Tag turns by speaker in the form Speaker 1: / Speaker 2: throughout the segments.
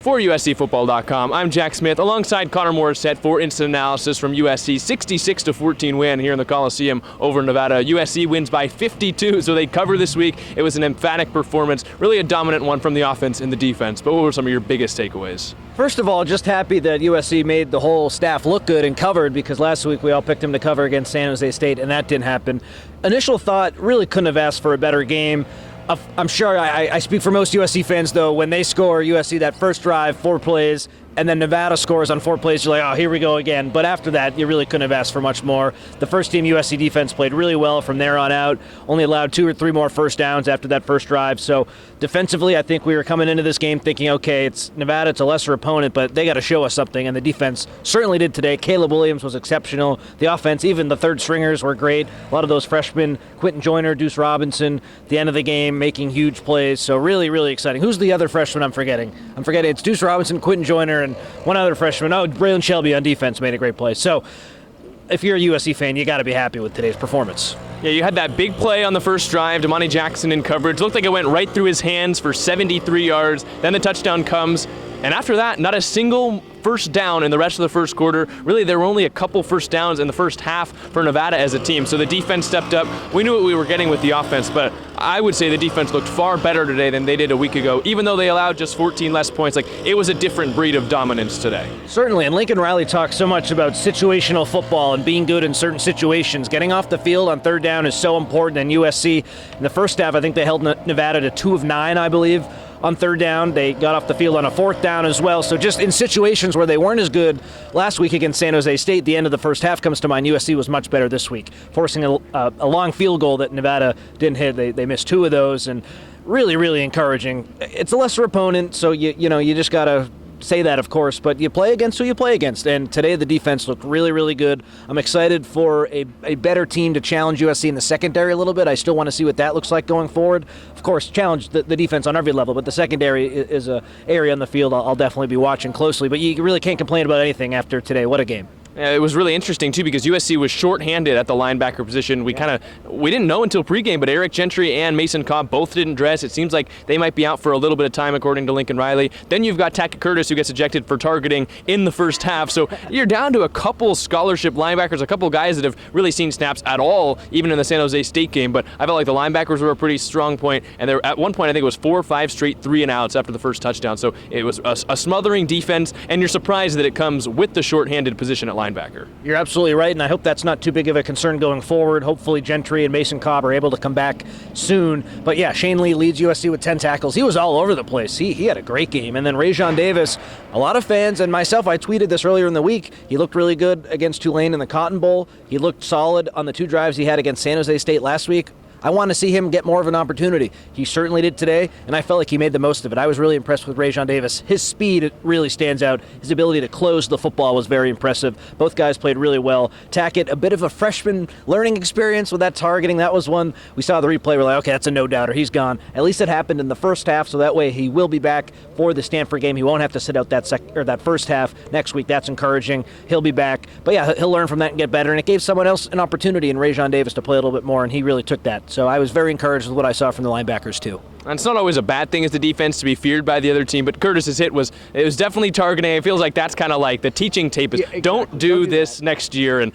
Speaker 1: For USCFootball.com, I'm Jack Smith alongside Connor Morrissette for Instant Analysis from USC. 66-14 win here in the Coliseum over Nevada. USC wins by 52, so they cover this week. It was an emphatic performance, really a dominant one from the offense and the defense. But what were some of your biggest takeaways?
Speaker 2: First of all, just happy that USC made the whole staff look good and covered, because last week we all picked them to cover against San Jose State, and that didn't happen. Initial thought, really couldn't have asked for a better game. I'm sure I speak for most USC fans, though. When they score, USC that first drive, 4 plays, and then Nevada scores on 4 plays, you're like, oh, here we go again. But after that, you really couldn't have asked for much more. The first team USC defense played really well from there on out, only allowed 2 or 3 more first downs after that first drive. So defensively, I think we were coming into this game thinking, okay, it's Nevada, it's a lesser opponent, but they got to show us something, and the defense certainly did today. Caleb Williams was exceptional. The offense, even the third stringers were great. A lot of those freshmen, Quentin Joyner, Deuce Robinson, at the end of the game, making huge plays. So really, really exciting. Who's the other freshman I'm forgetting? It's Deuce Robinson, Quentin Joyner, and one other freshman. Oh, Braylon Shelby on defense made a great play. So if you're a USC fan, you got to be happy with today's performance.
Speaker 1: Yeah, you had that big play on the first drive, Damani Jackson in coverage. Looked like it went right through his hands for 73 yards. Then the touchdown comes. And after that, not a single first down in the rest of the first quarter. Really, there were only a couple first downs in the first half for Nevada as a team. So the defense stepped up. We knew what we were getting with the offense, but I would say the defense looked far better today than they did a week ago. Even though they allowed just 14 less points, it was a different breed of dominance today.
Speaker 2: Certainly, and Lincoln Riley talks so much about situational football and being good in certain situations. Getting off the field on third down is so important, and USC, in the first half, I think they held Nevada to 2 of 9, I believe. On third down, they got off the field on a fourth down as well. So just in situations where they weren't as good last week against San Jose State, the end of the first half comes to mind. USC was much better this week, forcing a long field goal that Nevada didn't hit. They missed 2 of those, and really, really encouraging. It's a lesser opponent, so you just got to say that, of course, but you play against who you play against, and today the defense looked really, really good. I'm excited for a better team to challenge USC in the secondary a little bit. I still want to see what that looks like going forward. Of course, challenge the defense on every level, but the secondary is an area on the field I'll definitely be watching closely, but you really can't complain about anything after today. What a game.
Speaker 1: It was really interesting, too, because USC was shorthanded at the linebacker position. We didn't know until pregame, but Eric Gentry and Mason Cobb both didn't dress. It seems like they might be out for a little bit of time, according to Lincoln Riley. Then you've got Tackett Curtis, who gets ejected for targeting in the first half. So you're down to a couple scholarship linebackers, a couple guys that have really seen snaps at all, even in the San Jose State game. But I felt like the linebackers were a pretty strong point. And at one point, I think it was 4 or 5 straight 3-and-outs after the first touchdown. So it was a smothering defense, and you're surprised that it comes with the shorthanded position at linebacker.
Speaker 2: You're absolutely right, and I hope that's not too big of a concern going forward. Hopefully Gentry and Mason Cobb are able to come back soon. But yeah, Shane Lee leads USC with 10 tackles. He was all over the place. He had a great game. And then Raesjon Davis, a lot of fans and myself, I tweeted this earlier in the week. He looked really good against Tulane in the Cotton Bowl. He looked solid on the 2 drives he had against San Jose State last week. I want to see him get more of an opportunity. He certainly did today, and I felt like he made the most of it. I was really impressed with Raesjon Davis. His speed really stands out. His ability to close the football was very impressive. Both guys played really well. Tackett, a bit of a freshman learning experience with that targeting. That was one we saw the replay. We're like, okay, that's a no-doubter. He's gone. At least it happened in the first half, so that way he will be back for the Stanford game. He won't have to sit out that first half next week. That's encouraging. He'll be back. But yeah, he'll learn from that and get better, and it gave someone else an opportunity in Raesjon Davis to play a little bit more, and he really took that. So I was very encouraged with what I saw from the linebackers, too.
Speaker 1: And it's not always a bad thing as the defense to be feared by the other team, but Curtis's hit was definitely targeting. It feels like that's kind of like the teaching tape is, exactly. Don't do this next year, and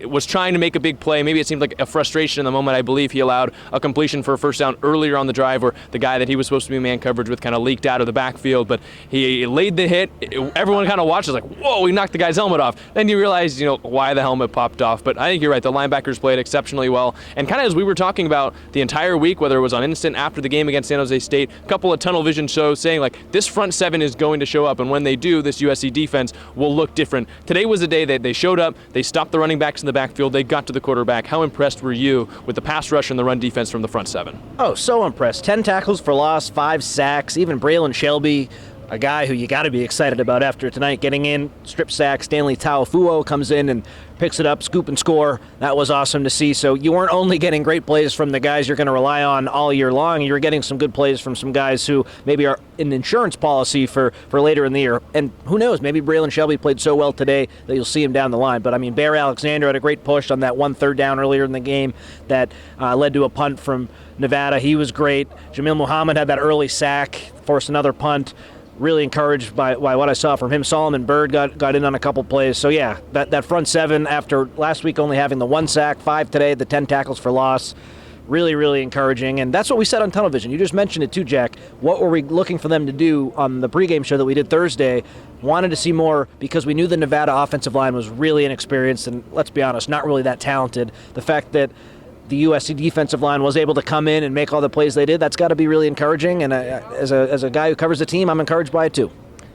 Speaker 1: was trying to make a big play. Maybe it seemed like a frustration in the moment. I believe he allowed a completion for a first down earlier on the drive where the guy that he was supposed to be man coverage with kind of leaked out of the backfield, but he laid the hit. Everyone kind of watches like, whoa, he knocked the guy's helmet off. Then you realize, why the helmet popped off. But I think you're right. The linebackers played exceptionally well. And kind of as we were talking about the entire week, whether it was on Instant after the game against San Jose State, a couple of tunnel vision shows saying this front 7 is going to show up, and when they do, this USC defense will look different. Today was the day that they showed up, they stopped the running backs in the backfield, they got to the quarterback. How impressed were you with the pass rush and the run defense from the front 7?
Speaker 2: Oh, so impressed. 10 tackles for loss, 5 sacks, even Braylon Shelby, a guy who you got to be excited about after tonight, getting in, strip sack. Stanley Ta'ufo'ou comes in and picks it up, scoop and score. That was awesome to see. So you weren't only getting great plays from the guys you're going to rely on all year long, you were getting some good plays from some guys who maybe are in insurance policy for later in the year. And who knows, maybe Braylon Shelby played so well today that you'll see him down the line. But I mean, Bear Alexander had a great push on that 1 third down earlier in the game that led to a punt from Nevada. He was great. Jamil Muhammad had that early sack, forced another punt. really encouraged by what I saw from him. Solomon Byrd got in on a couple plays. So, yeah, that front seven after last week only having the 1 sack, 5 today, the 10 tackles for loss, really, really encouraging. And that's what we said on television. You just mentioned it too, Jack. What were we looking for them to do on the pregame show that we did Thursday? Wanted to see more because we knew the Nevada offensive line was really inexperienced and, let's be honest, not really that talented. The fact that the USC defensive line was able to come in and make all the plays they did, that's got to be really encouraging. And as a guy who covers the team, I'm encouraged by it too.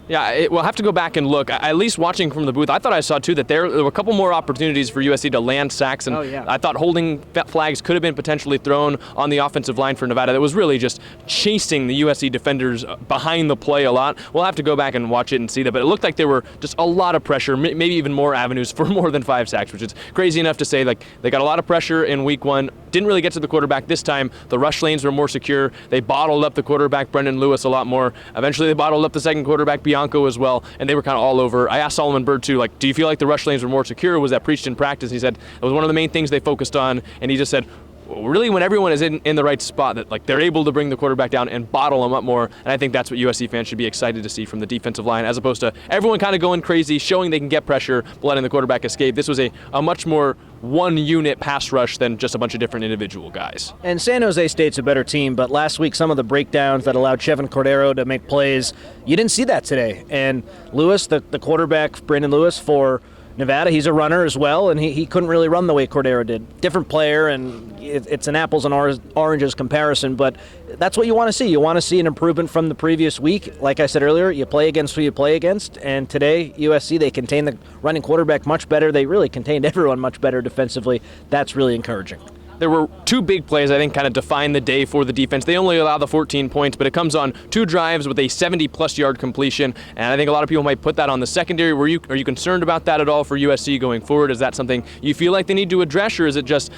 Speaker 1: Yeah, we'll have to go back and look. At least watching from the booth, I thought I saw, too, that there were a couple more opportunities for USC to land sacks, and I thought holding flags could have been potentially thrown on the offensive line for Nevada. That was really just chasing the USC defenders behind the play a lot. We'll have to go back and watch it and see that, but it looked like there were just a lot of pressure, maybe even more avenues for more than 5 sacks, which is crazy enough to say. Like, they got a lot of pressure in week 1, didn't really get to the quarterback this time. The rush lanes were more secure. They bottled up the quarterback, Brendan Lewis, a lot more. Eventually, they bottled up the second quarterback, Bianco, as well, and they were kind of all over. I asked Solomon Byrd, too, like, do you feel like the rush lanes were more secure? Was that preached in practice? He said it was one of the main things they focused on, and he just said, really, when everyone is in the right spot, that like they're able to bring the quarterback down and bottle him up more, and I think that's what USC fans should be excited to see from the defensive line, as opposed to everyone kind of going crazy, showing they can get pressure, letting the quarterback escape. This was a much more one-unit pass rush than just a bunch of different individual guys.
Speaker 2: And San Jose State's a better team, but last week some of the breakdowns that allowed Chevin Cordero to make plays, you didn't see that today. And Lewis, the quarterback, Brandon Lewis, for Nevada, he's a runner as well, and he couldn't really run the way Cordero did. Different player, and it's an apples and oranges comparison, but that's what you want to see. You want to see an improvement from the previous week. Like I said earlier, you play against who you play against, and today, USC, they contained the running quarterback much better. They really contained everyone much better defensively. That's really encouraging.
Speaker 1: There were 2 big plays, I think, kind of define the day for the defense. They only allow the 14 points, but it comes on 2 drives with a 70-plus yard completion, and I think a lot of people might put that on the secondary. Are you concerned about that at all for USC going forward? Is that something you feel like they need to address, or is it just,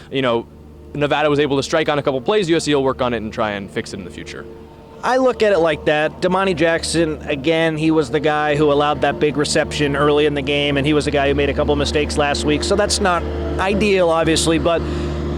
Speaker 1: Nevada was able to strike on a couple plays, USC will work on it and try and fix it in the future?
Speaker 2: I look at it like that. Damani Jackson, again, he was the guy who allowed that big reception early in the game, and he was the guy who made a couple mistakes last week, so that's not ideal, obviously, but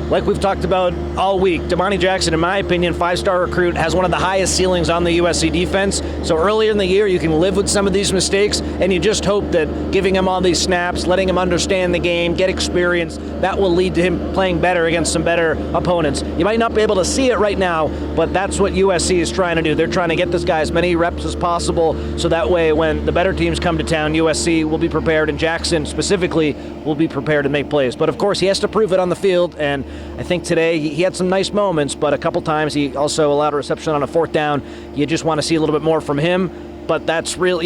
Speaker 2: like we've talked about all week, Damani Jackson, in my opinion, 5-star recruit, has one of the highest ceilings on the USC defense. So earlier in the year, you can live with some of these mistakes, and you just hope that giving him all these snaps, letting him understand the game, get experience, that will lead to him playing better against some better opponents. You might not be able to see it right now, but that's what USC is trying to do. They're trying to get this guy as many reps as possible, so that way when the better teams come to town, USC will be prepared, and Jackson specifically will be prepared to make plays. But of course, he has to prove it on the field, and I think today he had some nice moments, but a couple times he also allowed a reception on a 4th down. You just want to see a little bit more from him, but that's real,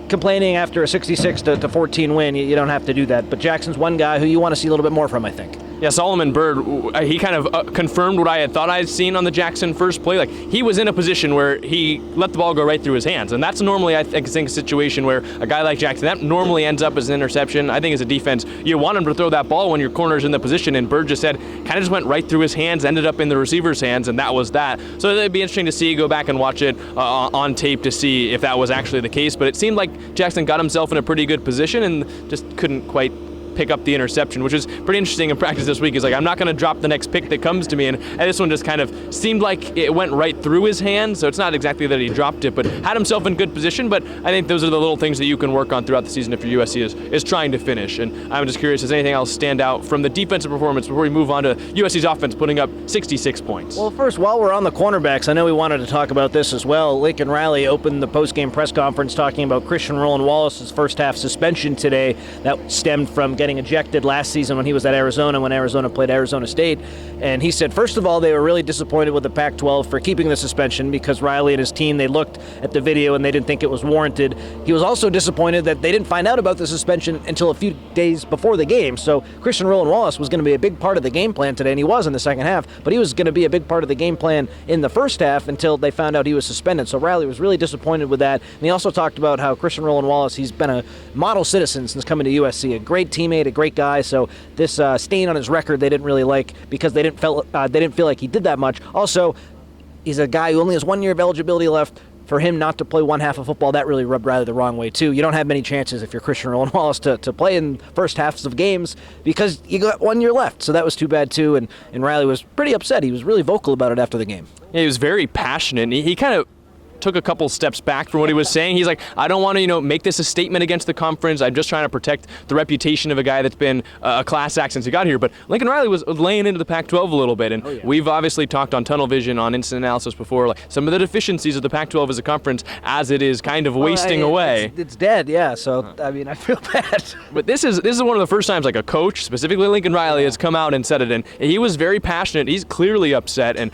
Speaker 2: complaining after a 66-14 win, you don't have to do that. But Jackson's one guy who you want to see a little bit more from, I think.
Speaker 1: Yeah, Solomon Byrd, he kind of confirmed what I had thought I had seen on the Jackson first play. Like, he was in a position where he let the ball go right through his hands, and that's normally, I think, a situation where a guy like Jackson, that normally ends up as an interception. I think as a defense, you want him to throw that ball when your corner's in the position, and Byrd just said, kind of just went right through his hands, ended up in the receiver's hands, and that was that. So it'd be interesting to see, go back and watch it on tape to see if that was actually the case, but it seemed like Jackson got himself in a pretty good position and just couldn't quite pick up the interception, which is pretty interesting in practice this week. He's like, I'm not going to drop the next pick that comes to me, and this one just kind of seemed like it went right through his hand, so it's not exactly that he dropped it, but had himself in good position. But I think those are the little things that you can work on throughout the season if your USC is trying to finish. And I'm just curious, does anything else stand out from the defensive performance before we move on to USC's offense putting up 66 points?
Speaker 2: Well, first, while we're on the cornerbacks, I know we wanted to talk about this as well. Lincoln Riley opened the post-game press conference talking about Christian Roland Wallace's first half suspension today. That stemmed from getting ejected last season when he was at Arizona, when Arizona played Arizona State. And he said, first of all, they were really disappointed with the Pac-12 for keeping the suspension because Riley and his team, they looked at the video and they didn't think it was warranted. He was also disappointed that they didn't find out about the suspension until a few days before the game. So Christian Roland Wallace was going to be a big part of the game plan today, and he was in the second half, but he was going to be a big part of the game plan in the first half until they found out he was suspended. So Riley was really disappointed with that. And he also talked about how Christian Roland Wallace, he's been a model citizen since coming to USC, a great teammate, a great guy. So this stain on his record they didn't really like because they didn't feel like he did that much. Also, he's a guy who only has 1 year of eligibility left. For him not to play one half of football, that really rubbed Riley the wrong way, too. You don't have many chances if you're Christian Roland Wallace to play in first halves of games because you got 1 year left. So that was too bad, too. And Riley was pretty upset. He was really vocal about it after the game.
Speaker 1: Yeah, he was very passionate. He kind of took a couple steps back from what he was saying. He's like, I don't want to, make this a statement against the conference. I'm just trying to protect the reputation of a guy that's been a class act since he got here. But Lincoln Riley was laying into the Pac-12 a little bit, and we've obviously talked on tunnel vision, on instant analysis before, like some of the deficiencies of the Pac-12 as a conference as it is kind of wasting away.
Speaker 2: It's dead, yeah. So I mean, I feel bad.
Speaker 1: But this is one of the first times like a coach, specifically Lincoln Riley, has come out and said it, and he was very passionate. He's clearly upset, and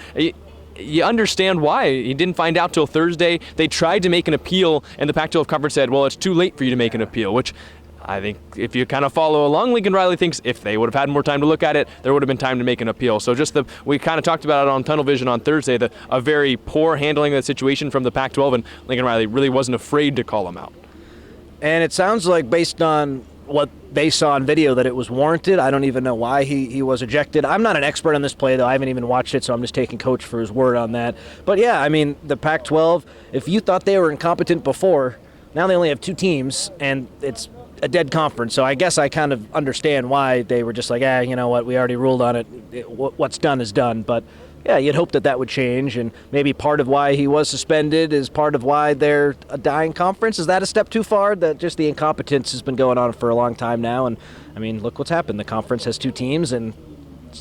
Speaker 1: you understand why. He didn't find out till Thursday. They tried to make an appeal, and the Pac-12 conference said, well, it's too late for you to make an appeal, which I think if you kind of follow along, Lincoln Riley thinks if they would have had more time to look at it, there would have been time to make an appeal. So we kind of talked about it on Tunnel Vision on Thursday, a very poor handling of the situation from the Pac-12, and Lincoln Riley really wasn't afraid to call him out.
Speaker 2: And it sounds like, based on what they saw on video, that it was warranted. I don't even know why he was ejected. I'm not an expert on this play, though. I haven't even watched it, so I'm just taking Coach for his word on that. But yeah, I mean, the Pac-12, if you thought they were incompetent before, now they only have 2 teams, and it's a dead conference. So I guess I kind of understand why they were just like, you know what, we already ruled on it. What's done is done. But yeah, you'd hope that would change, and maybe part of why he was suspended is part of why they're a dying conference. Is that a step too far? That just the incompetence has been going on for a long time now, and I mean, look what's happened. The conference has 2 teams, and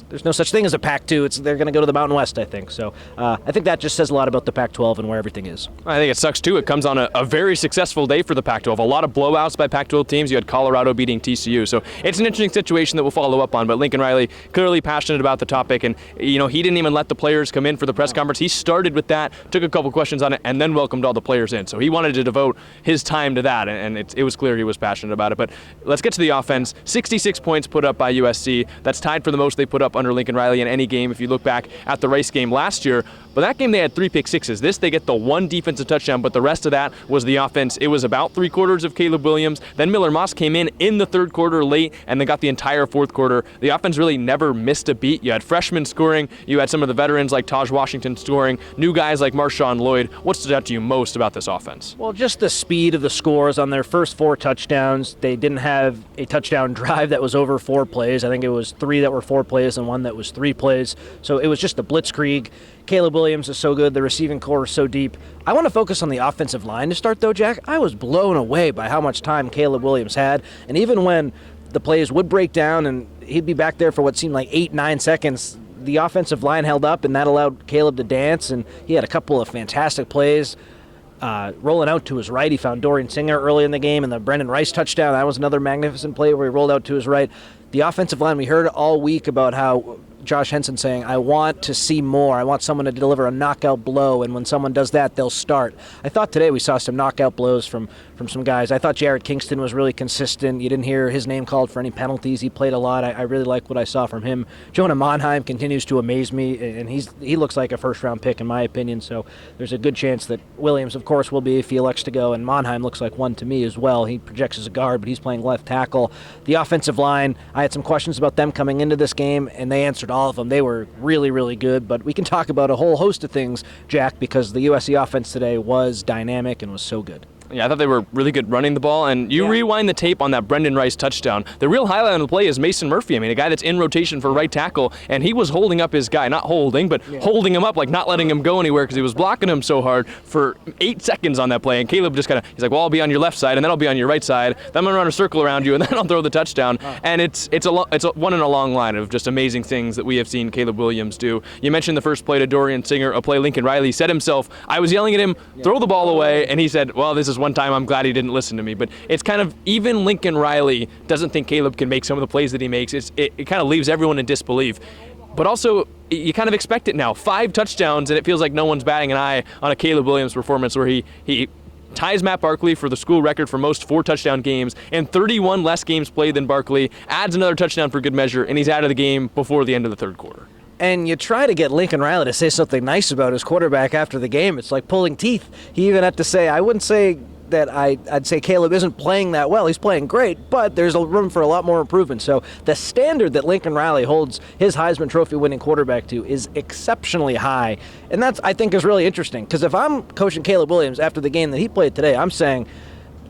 Speaker 2: there's no such thing as a Pac-2. They're going to go to the Mountain West, I think. So I think that just says a lot about the Pac-12 and where everything is.
Speaker 1: I think it sucks, too. It comes on a very successful day for the Pac-12. A lot of blowouts by Pac-12 teams. You had Colorado beating TCU. So it's an interesting situation that we'll follow up on. But Lincoln Riley, clearly passionate about the topic. And, he didn't even let the players come in for the press conference. He started with that, took a couple questions on it, and then welcomed all the players in. So he wanted to devote his time to that. And it was clear he was passionate about it. But let's get to the offense. 66 points put up by USC. That's tied for the most they put up under Lincoln Riley in any game if you look back at the Rice game last year. But that game they had 3 pick sixes. This they get the 1 defensive touchdown, but the rest of that was the offense. It was about 3/4 of Caleb Williams. Then Miller Moss came in the third quarter late, and they got the entire fourth quarter. The offense really never missed a beat. You had freshmen scoring. You had some of the veterans like Taj Washington scoring. New guys like Marshawn Lloyd. What stood out to you most about this offense?
Speaker 2: Well, just the speed of the scores on their first 4 touchdowns. They didn't have a touchdown drive that was over 4 plays. I think it was 3 that were 4 plays and 1 that was 3 plays. So it was just a blitzkrieg. Caleb Williams is so good. The receiving core is so deep. I want to focus on the offensive line to start, though, Jack. I was blown away by how much time Caleb Williams had. And even when the plays would break down and he'd be back there for what seemed like 8-9 seconds, the offensive line held up, and that allowed Caleb to dance. And he had a couple of fantastic plays. Rolling out to his right, he found Dorian Singer early in the game, and the Brendan Rice touchdown, that was another magnificent play where he rolled out to his right. The offensive line, we heard all week about how Josh Henson saying, I want to see more. I want someone to deliver a knockout blow, and when someone does that, they'll start. I thought today we saw some knockout blows from some guys. I thought Jared Kingston was really consistent. You didn't hear his name called for any penalties. He played a lot. I really like what I saw from him. Jonah Monheim continues to amaze me, and he looks like a first-round pick in my opinion, so there's a good chance that Williams, of course, will be if he elects to go, and Monheim looks like one to me as well. He projects as a guard, but he's playing left tackle. The offensive line, I had some questions about them coming into this game, and they answered all of them. They were really, really good, but we can talk about a whole host of things, Jack, because the USC offense today was dynamic and was so good.
Speaker 1: Yeah, I thought they were really good running the ball, and rewind the tape on that Brendan Rice touchdown. The real highlight on the play is Mason Murphy. I mean, a guy that's in rotation for right tackle, and he was holding up his guy, not holding, but holding him up, like not letting him go anywhere because he was blocking him so hard for 8 seconds on that play, and Caleb just he's like, well, I'll be on your left side, and then I'll be on your right side, then I'm going to run a circle around you, and then I'll throw the touchdown, and it's a one in a long line of just amazing things that we have seen Caleb Williams do. You mentioned the first play to Dorian Singer, a play Lincoln Riley said himself, I was yelling at him, throw the ball away, and he said, well, this is one time I'm glad he didn't listen to me. But it's kind of, even Lincoln Riley doesn't think Caleb can make some of the plays that he makes. It kind of leaves everyone in disbelief. But also, you kind of expect it now. 5 touchdowns, and it feels like no one's batting an eye on a Caleb Williams performance where he ties Matt Barkley for the school record for most 4-touchdown games, and 31 less games played than Barkley, adds another touchdown for good measure, and he's out of the game before the end of the third quarter.
Speaker 2: And you try to get Lincoln Riley to say something nice about his quarterback after the game. It's like pulling teeth. He even had to say, I wouldn't say that I'd say Caleb isn't playing that well. He's playing great, but there's a room for a lot more improvement. So the standard that Lincoln Riley holds his Heisman Trophy winning quarterback to is exceptionally high. And that's, I think, is really interesting, because if I'm coaching Caleb Williams after the game that he played today, I'm saying,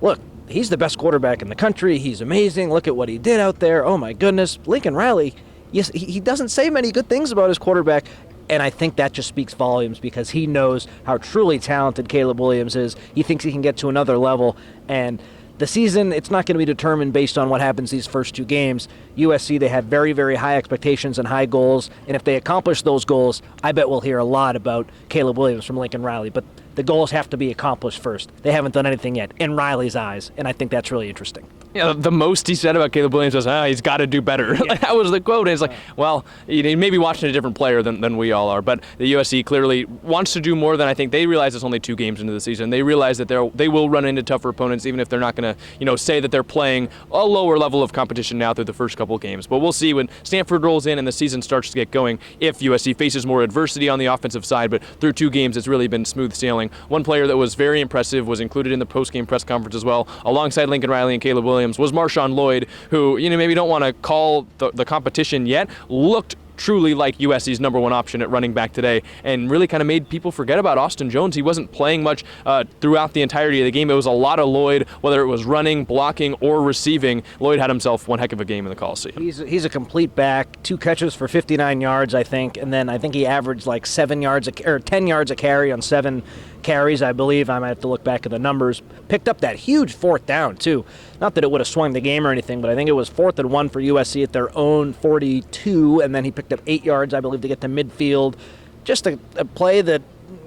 Speaker 2: look, he's the best quarterback in the country. He's amazing. Look at what he did out there. Oh, my goodness. Lincoln Riley, yes, he doesn't say many good things about his quarterback. And I think that just speaks volumes because he knows how truly talented Caleb Williams is. He thinks he can get to another level. And the season, it's not going to be determined based on what happens these first 2 games. USC, they had very, very high expectations and high goals. And if they accomplish those goals, I bet we'll hear a lot about Caleb Williams from Lincoln Riley. But the goals have to be accomplished first. They haven't done anything yet, in Riley's eyes. And I think that's really interesting.
Speaker 1: Yeah, the most he said about Caleb Williams was, he's got to do better.
Speaker 2: Yeah.
Speaker 1: That was the quote. And it's like, well, he may be watching a different player than we all are, but the USC clearly wants to do more than I think. They realize it's only 2 games into the season. They realize that they will run into tougher opponents, even if they're not going to, say that they're playing a lower level of competition now through the first couple of games. But we'll see when Stanford rolls in and the season starts to get going if USC faces more adversity on the offensive side. But through 2 games, it's really been smooth sailing. One player that was very impressive was included in the post-game press conference as well, alongside Lincoln Riley and Caleb Williams, was Marshawn Lloyd, who maybe don't want to call the competition yet, looked truly like USC's number 1 option at running back today and really kind of made people forget about Austin Jones. He wasn't playing much throughout the entirety of the game. It was a lot of Lloyd, whether it was running, blocking, or receiving. Lloyd had himself one heck of a game in the Coliseum.
Speaker 2: He's a complete back, 2 catches for 59 yards, I think, and then I think he averaged like 10 yards a carry on 7 carries, I believe. I might have to look back at the numbers. Picked up that huge 4th down, too. Not that it would have swung the game or anything, but I think it was 4th and 1 for USC at their own 42, and then he picked up 8 yards, I believe, to get to midfield. Just a play that,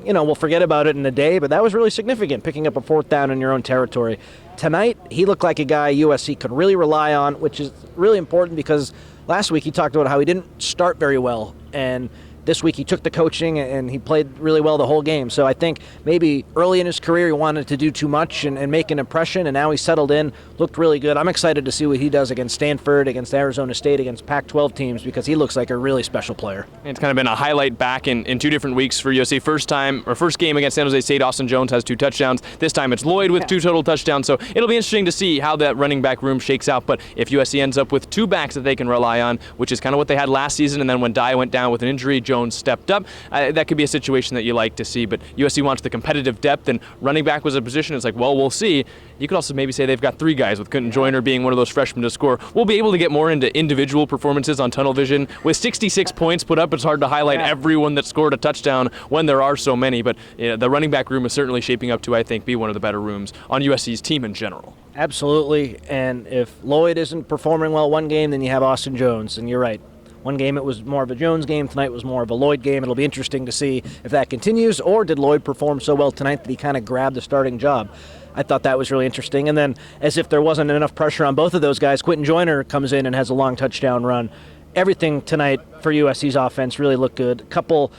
Speaker 2: we'll forget about it in a day, but that was really significant, picking up a 4th down in your own territory. Tonight, he looked like a guy USC could really rely on, which is really important because last week he talked about how he didn't start very well, and this week he took the coaching and he played really well the whole game. So I think maybe early in his career he wanted to do too much and make an impression, and now he's settled in, looked really good. I'm excited to see what he does against Stanford, against Arizona State, against Pac-12 teams because he looks like a really special player.
Speaker 1: It's kind of been a highlight back in 2 different weeks for USC. First game against San Jose State, Austin Jones has 2 touchdowns. This time it's Lloyd with 2 total touchdowns. So it'll be interesting to see how that running back room shakes out. But if USC ends up with 2 backs that they can rely on, which is kind of what they had last season, and then when Dye went down with an injury, Jones stepped up. That could be a situation that you like to see, but USC wants the competitive depth, and running back was a position. It's like, well, we'll see. You could also maybe say they've got 3 guys with Quentin Joyner being one of those freshmen to score. We'll be able to get more into individual performances on tunnel vision. With 66 points put up, it's hard to highlight everyone that scored a touchdown when there are so many, but the running back room is certainly shaping up to, I think, be one of the better rooms on USC's team in general.
Speaker 2: Absolutely, and if Lloyd isn't performing well one game, then you have Austin Jones, and you're right. One game it was more of a Jones game, tonight was more of a Lloyd game. It'll be interesting to see if that continues, or did Lloyd perform so well tonight that he kind of grabbed the starting job. I thought that was really interesting. And then, as if there wasn't enough pressure on both of those guys, Quentin Joyner comes in and has a long touchdown run. Everything tonight for USC's offense really looked good. A couple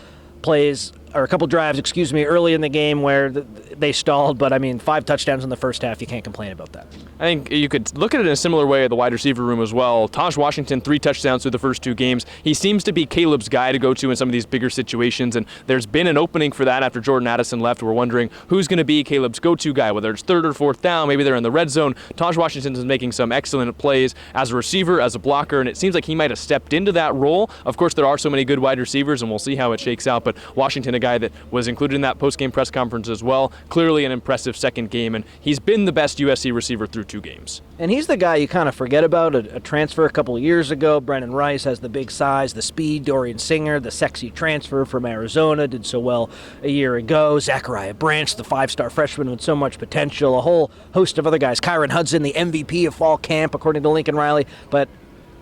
Speaker 2: drives, early in the game where they stalled, but 5 touchdowns in the first half, you can't complain about that.
Speaker 1: I think you could look at it in a similar way at the wide receiver room as well. Taj Washington, 3 touchdowns through the first 2 games. He seems to be Caleb's guy to go to in some of these bigger situations, and there's been an opening for that after Jordan Addison left. We're wondering who's going to be Caleb's go-to guy, whether it's 3rd or 4th down, maybe they're in the red zone. Taj Washington is making some excellent plays as a receiver, as a blocker, and it seems like he might have stepped into that role. Of course, there are so many good wide receivers, and we'll see how it shakes out, but Washington, a guy that was included in that post-game press conference as well, clearly an impressive second game, and he's been the best USC receiver through 2 games.
Speaker 2: And he's the guy you kind of forget about, a transfer a couple of years ago. Brennan Rice has the big size, the speed. Dorian Singer, the sexy transfer from Arizona, did so well a year ago. Zachariah Branch, the 5-star freshman with so much potential. A whole host of other guys. Kyron Hudson, the MVP of fall camp, according to Lincoln Riley. But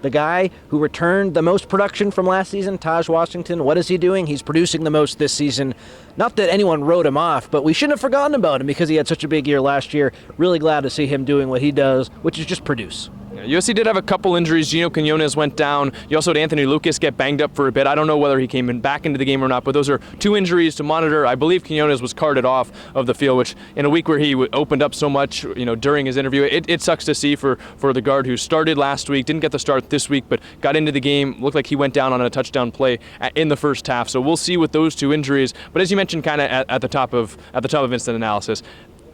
Speaker 2: the guy who returned the most production from last season, Taj Washington, what is he doing? He's producing the most this season. Not that anyone wrote him off, but we shouldn't have forgotten about him because he had such a big year last year. Really glad to see him doing what he does, which is just produce.
Speaker 1: USC did have a couple injuries. Gino Quinones went down. You also had Anthony Lucas get banged up for a bit. I don't know whether he came back into the game or not, but those are 2 injuries to monitor. I believe Quinones was carted off of the field, which in a week where he opened up so much, during his interview, it sucks to see for the guard who started last week, didn't get the start this week, but got into the game. Looked like he went down on a touchdown play in the first half. So we'll see with those 2 injuries. But as you mentioned, kind of at the top of instant analysis,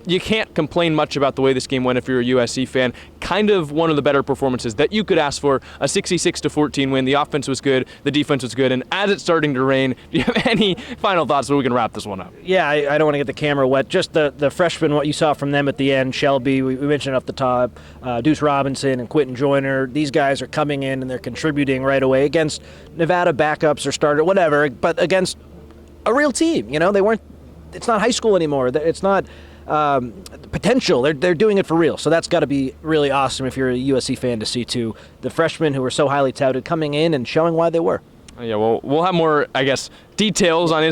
Speaker 1: you can't complain much about the way this game went if you're a USC fan. Kind of one of the better performances that you could ask for. A 66-14 win. The offense was good. The defense was good. And as it's starting to rain, do you have any final thoughts so we can wrap this one up?
Speaker 2: Yeah, I don't want to get the camera wet. Just the freshmen, what you saw from them at the end, Shelby, we mentioned off the top, Deuce Robinson and Quentin Joyner. These guys are coming in and they're contributing right away against Nevada backups or starter, whatever, but against a real team. They weren't. It's not high school anymore. It's not potential. They're doing it for real. So that's got to be really awesome if you're a USC fan to see too. The freshmen who were so highly touted coming in and showing why they were.
Speaker 1: Yeah, well, we'll have more, I guess, details on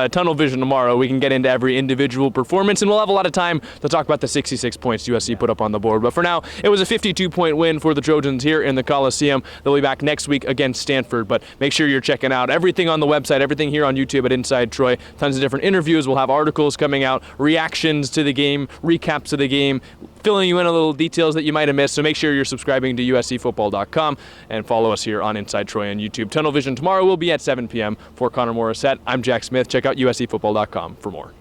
Speaker 1: Tunnel Vision tomorrow. We can get into every individual performance, and we'll have a lot of time to talk about the 66 points USC put up on the board. But for now, it was a 52-point win for the Trojans here in the Coliseum. They'll be back next week against Stanford, but make sure you're checking out everything on the website, everything here on YouTube at Inside Troy. Tons of different interviews. We'll have articles coming out, reactions to the game, recaps of the game, filling you in on little details that you might have missed. So make sure you're subscribing to USCFootball.com and follow us here on Inside Troy on YouTube. Tunnel Vision tomorrow will be at 7 p.m. For Connor Morrissette, I'm Jack Smith. Check out USCFootball.com for more.